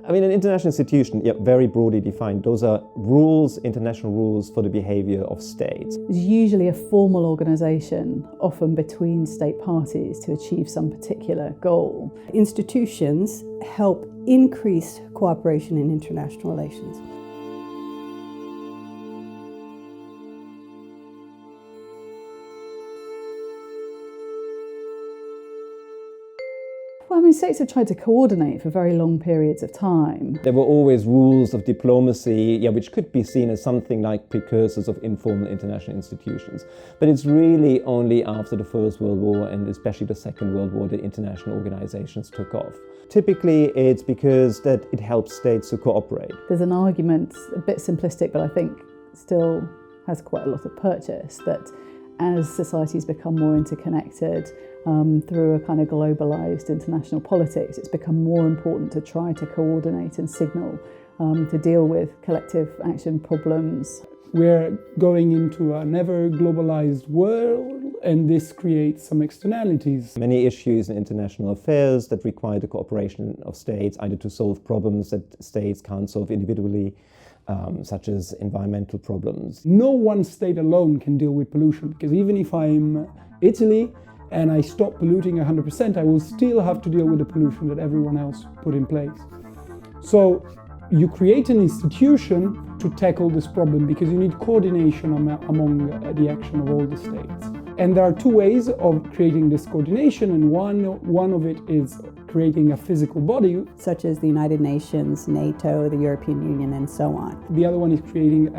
I mean, an international institution, very broadly defined, those are rules, international rules for the behavior of states. It's usually a formal organisation, often between state parties, to achieve some particular goal. Institutions help increase cooperation in international relations. Well, I mean, states have tried to coordinate for very long periods of time. There were always rules of diplomacy, which could be seen as something like precursors of informal international institutions. But it's really only after the First World War and especially the Second World War that international organizations took off. Typically, it's because that it helps states to cooperate. There's an argument, a bit simplistic, but I think still has quite a lot of purchase, that as societies become more interconnected through a kind of globalised international politics, it's become more important to try to coordinate and signal to deal with collective action problems. We're going into an ever globalized world, and this creates some externalities. Many issues in international affairs that require the cooperation of states, either to solve problems that states can't solve individually, such as environmental problems. No one state alone can deal with pollution, because even if I'm Italy and I stop polluting 100%, I will still have to deal with the pollution that everyone else put in place. So you create an institution to tackle this problem because you need coordination among the action of all the states. And there are two ways of creating this coordination, and one of it is creating a physical body, such as the United Nations, NATO, the European Union, and so on. The other one is creating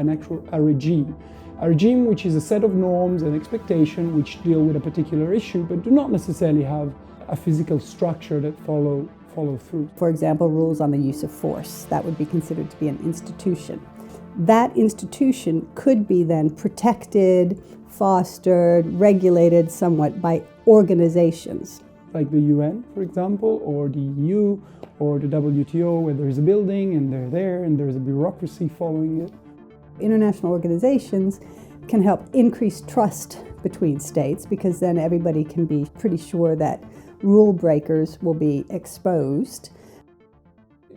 a regime. A regime which is a set of norms and expectations which deal with a particular issue, but do not necessarily have a physical structure that follow through. For example, rules on the use of force. That would be considered to be an institution. That institution could be then protected, fostered, regulated somewhat by organizations. Like the UN, for example, or the EU, or the WTO, where there's a building and they're there and there's a bureaucracy following it. International organizations can help increase trust between states, because then everybody can be pretty sure that rule breakers will be exposed.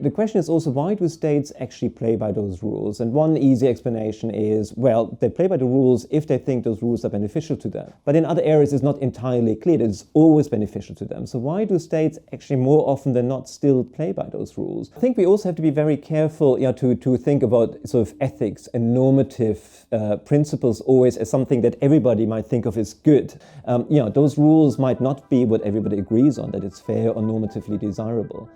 The question is also, why do states actually play by those rules? And one easy explanation is, well, they play by the rules if they think those rules are beneficial to them. But in other areas, it's not entirely clear that it's always beneficial to them. So why do states actually more often than not still play by those rules? I think we also have to be very careful to think about sort of ethics and normative principles always as something that everybody might think of as good. Those rules might not be what everybody agrees on, that it's fair or normatively desirable.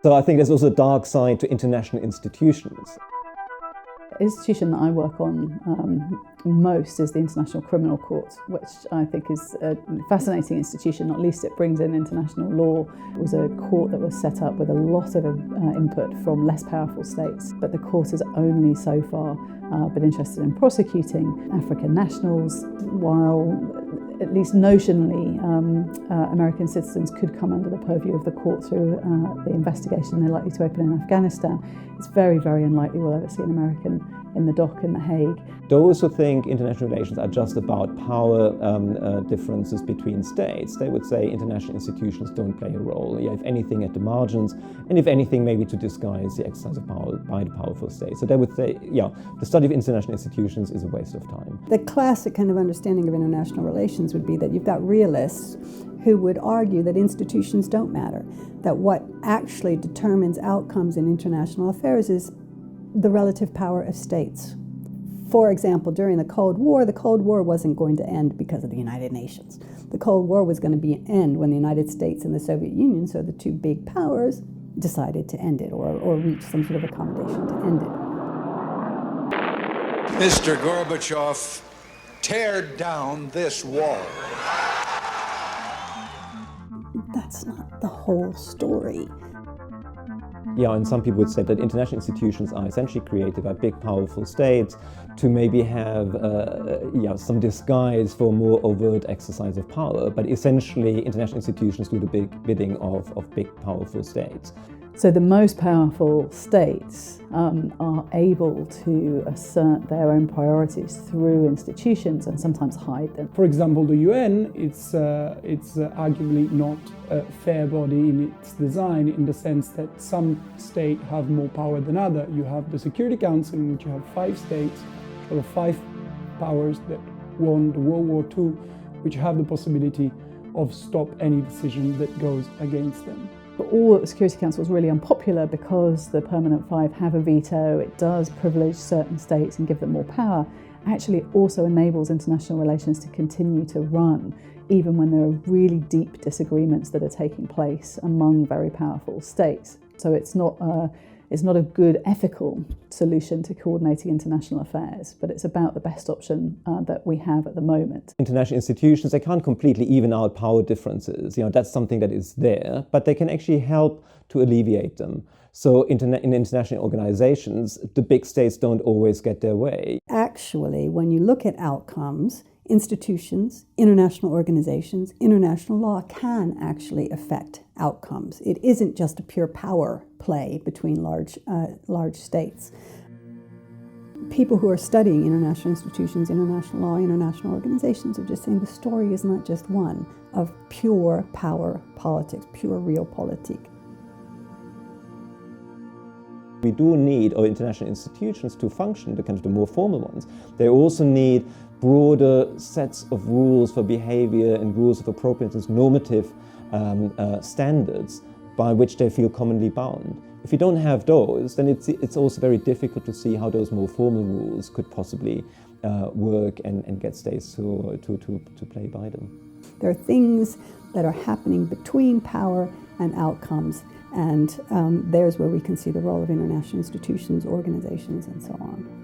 So I think there's also a dark side to international institutions. The institution that I work on most is the International Criminal Court, which I think is a fascinating institution. Not least it brings in international law. It was a court that was set up with a lot of input from less powerful states, but the court has only so far been interested in prosecuting African nationals, while at least notionally American citizens could come under the purview of the court through the investigation they're likely to open in Afghanistan. It's very, very unlikely we'll ever see an American in the dock in The Hague. Those who think international relations are just about power differences between states, they would say international institutions don't play a role. If anything, at the margins, and if anything, maybe to disguise the exercise of power by the powerful states. So they would say, the study of international institutions is a waste of time. The classic kind of understanding of international relations would be that you've got realists who would argue that institutions don't matter, that what actually determines outcomes in international affairs is the relative power of states. For example, during the Cold War wasn't going to end because of the United Nations. The Cold War was going to end when the United States and the Soviet Union, so the two big powers, decided to end it or reach some sort of accommodation to end it. Mr. Gorbachev, tear down this wall. That's not the whole story. And some people would say that international institutions are essentially created by big, powerful states to maybe have some disguise for more overt exercise of power. But essentially, international institutions do the big bidding of big, powerful states. So the most powerful states are able to assert their own priorities through institutions and sometimes hide them. For example, the UN, it's arguably not a fair body in its design, in the sense that some states have more power than others. You have the Security Council, in which you have 5 states, or the 5 powers that won the World War II, which have the possibility of stop any decision that goes against them. But all at the Security Council is really unpopular because the Permanent Five have a veto. It does privilege certain states and give them more power. Actually, it also enables international relations to continue to run, even when there are really deep disagreements that are taking place among very powerful states. So it's not a good ethical solution to coordinating international affairs, but it's about the best option that we have at the moment. International institutions, they can't completely even out power differences. That's something that is there, but they can actually help to alleviate them. So in international organizations, the big states don't always get their way. Actually, when you look at outcomes, institutions, international organizations, international law can actually affect outcomes. It isn't just a pure power play between large states. People who are studying international institutions, international law, international organizations are just saying the story is not just one of pure power politics, pure realpolitik. We do need our international institutions to function, the more formal ones. They also need broader sets of rules for behavior and rules of appropriateness, normative standards by which they feel commonly bound. If you don't have those, then it's also very difficult to see how those more formal rules could possibly work and get states to play by them. There are things that are happening between power and outcomes, and there's where we can see the role of international institutions, organizations, and so on.